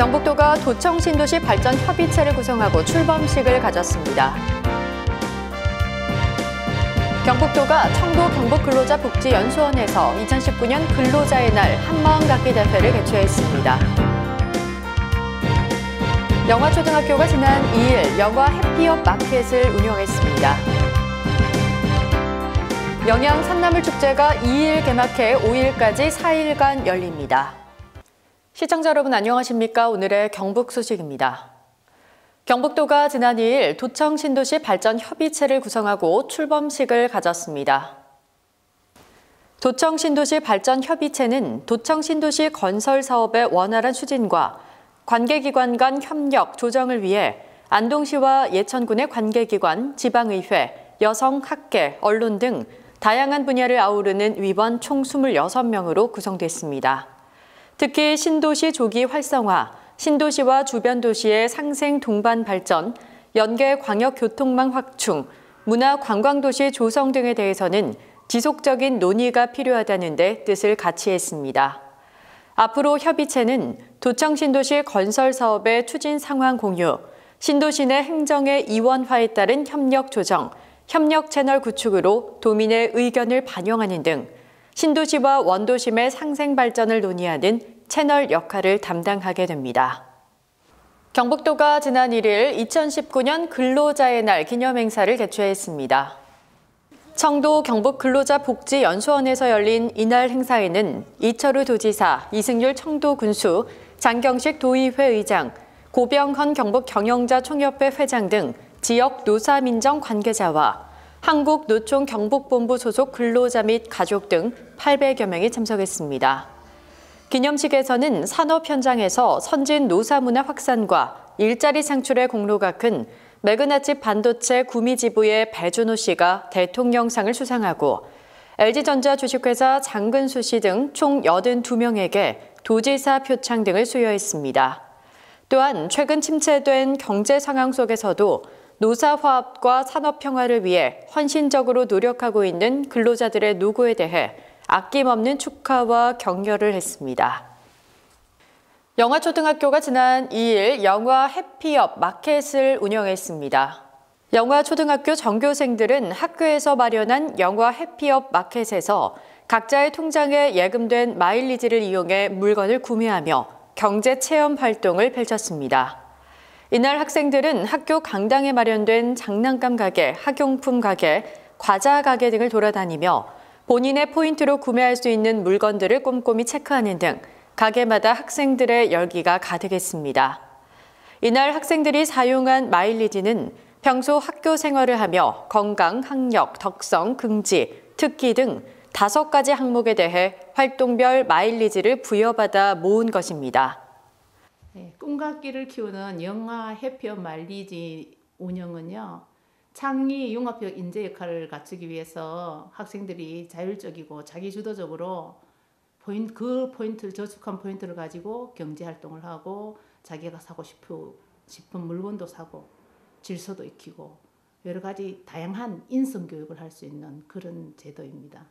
경북도가 도청 신도시 발전 협의체를 구성하고 출범식을 가졌습니다. 경북도가 청도 경북근로자복지연수원에서 2019년 근로자의 날 한마음 갖기 대회를 개최했습니다. 영화초등학교가 지난 2일 영화 해피업 마켓을 운영했습니다. 영양 산나물축제가 2일 개막해 5일까지 4일간 열립니다. 시청자 여러분 안녕하십니까? 오늘의 경북 소식입니다. 경북도가 지난 2일 도청 신도시 발전 협의체를 구성하고 출범식을 가졌습니다. 도청 신도시 발전 협의체는 도청 신도시 건설 사업의 원활한 추진과 관계기관 간 협력 조정을 위해 안동시와 예천군의 관계기관, 지방의회, 여성, 학계, 언론 등 다양한 분야를 아우르는 위원 총 26명으로 구성됐습니다. 특히 신도시 조기 활성화, 신도시와 주변 도시의 상생 동반 발전, 연계 광역 교통망 확충, 문화 관광도시 조성 등에 대해서는 지속적인 논의가 필요하다는 데 뜻을 같이 했습니다. 앞으로 협의체는 도청 신도시 건설 사업의 추진 상황 공유, 신도시 내 행정의 이원화에 따른 협력 조정, 협력 채널 구축으로 도민의 의견을 반영하는 등 신도시와 원도심의 상생 발전을 논의하는 채널 역할을 담당하게 됩니다. 경북도가 지난 1일 2019년 근로자의 날 기념행사를 개최했습니다. 청도 경북근로자복지연수원에서 열린 이날 행사에는 이철우 도지사, 이승률 청도군수, 장경식 도의회 의장, 고병헌 경북경영자총협회 회장 등 지역 노사민정 관계자와 한국노총 경북본부 소속 근로자 및 가족 등 800여 명이 참석했습니다. 기념식에서는 산업 현장에서 선진 노사문화 확산과 일자리 창출의 공로가 큰 매그나칩 반도체 구미지부의 배준호 씨가 대통령상을 수상하고 LG전자 주식회사 장근수 씨 등 총 82명에게 도지사 표창 등을 수여했습니다. 또한 최근 침체된 경제 상황 속에서도 노사화합과 산업평화를 위해 헌신적으로 노력하고 있는 근로자들의 노고에 대해 아낌없는 축하와 격려를 했습니다. 영화초등학교가 지난 2일 영화 해피업 마켓을 운영했습니다. 영화초등학교 전교생들은 학교에서 마련한 영화 해피업 마켓에서 각자의 통장에 예금된 마일리지를 이용해 물건을 구매하며 경제체험 활동을 펼쳤습니다. 이날 학생들은 학교 강당에 마련된 장난감 가게, 학용품 가게, 과자 가게 등을 돌아다니며 본인의 포인트로 구매할 수 있는 물건들을 꼼꼼히 체크하는 등 가게마다 학생들의 열기가 가득했습니다. 이날 학생들이 사용한 마일리지는 평소 학교 생활을 하며 건강, 학력, 덕성, 긍지, 특기 등 5가지 항목에 대해 활동별 마일리지를 부여받아 모은 것입니다. 꿈과 끼를 키우는 영화 해피업 마일리지 운영은요. 창의 융합형 인재 역할을 갖추기 위해서 학생들이 자율적이고 자기주도적으로 그 포인트를 저축한 포인트를 가지고 경제활동을 하고 자기가 사고 싶은 물건도 사고 질서도 익히고 여러 가지 다양한 인성교육을 할 수 있는 그런 제도입니다.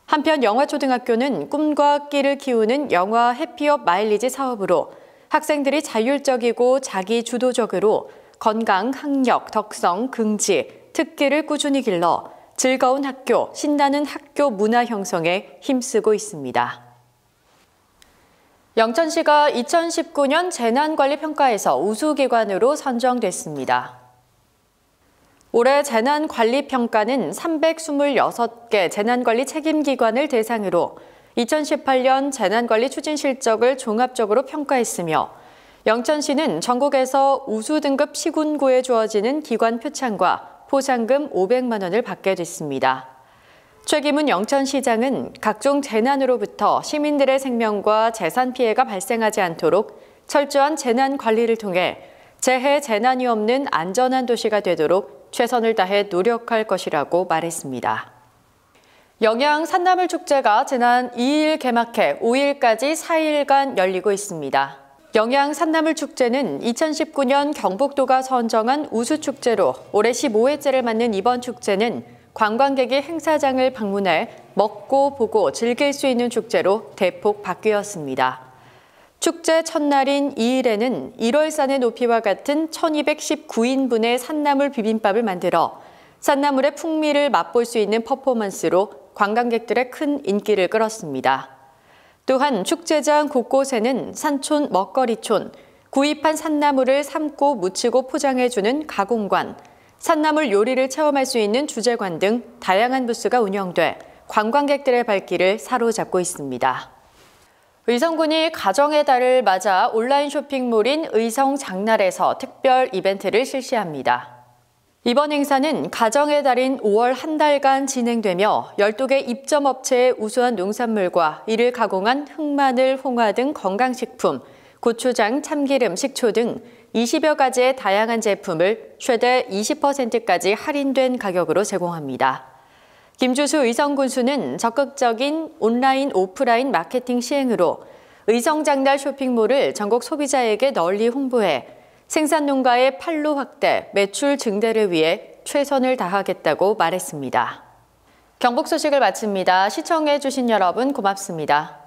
한편 영화초등학교는 꿈과 끼를 키우는 영화 해피업 마일리지 사업으로 학생들이 자율적이고 자기주도적으로 건강, 학력, 덕성, 긍지, 특기를 꾸준히 길러 즐거운 학교, 신나는 학교 문화 형성에 힘쓰고 있습니다. 영천시가 2019년 재난관리평가에서 우수기관으로 선정됐습니다. 올해 재난관리평가는 326개 재난관리 책임기관을 대상으로 2018년 재난관리 추진 실적을 종합적으로 평가했으며 영천시는 전국에서 우수 등급 시군구에 주어지는 기관 표창과 포상금 500만 원을 받게 됐습니다. 최기문 영천시장은 각종 재난으로부터 시민들의 생명과 재산 피해가 발생하지 않도록 철저한 재난 관리를 통해 재해 재난이 없는 안전한 도시가 되도록 최선을 다해 노력할 것이라고 말했습니다. 영양 산나물 축제가 지난 2일 개막해 5일까지 4일간 열리고 있습니다. 영양 산나물 축제는 2019년 경북도가 선정한 우수축제로 올해 15회째를 맞는 이번 축제는 관광객이 행사장을 방문해 먹고 보고 즐길 수 있는 축제로 대폭 바뀌었습니다. 축제 첫날인 2일에는 1월산의 높이와 같은 1219인분의 산나물 비빔밥을 만들어 산나물의 풍미를 맛볼 수 있는 퍼포먼스로 관광객들의 큰 인기를 끌었습니다. 또한 축제장 곳곳에는 산촌 먹거리촌, 구입한 산나물을 삶고 무치고 포장해주는 가공관, 산나물 요리를 체험할 수 있는 주제관 등 다양한 부스가 운영돼 관광객들의 발길을 사로잡고 있습니다. 의성군이 가정의 달을 맞아 온라인 쇼핑몰인 의성장날에서 특별 이벤트를 실시합니다. 이번 행사는 가정의 달인 5월 한 달간 진행되며 12개 입점업체의 우수한 농산물과 이를 가공한 흑마늘, 홍화 등 건강식품, 고추장, 참기름, 식초 등 20여 가지의 다양한 제품을 최대 20%까지 할인된 가격으로 제공합니다. 김주수 의성군수는 적극적인 온라인, 오프라인 마케팅 시행으로 의성장날 쇼핑몰을 전국 소비자에게 널리 홍보해 생산농가의 판로 확대, 매출 증대를 위해 최선을 다하겠다고 말했습니다. 경북 소식을 마칩니다. 시청해주신 여러분 고맙습니다.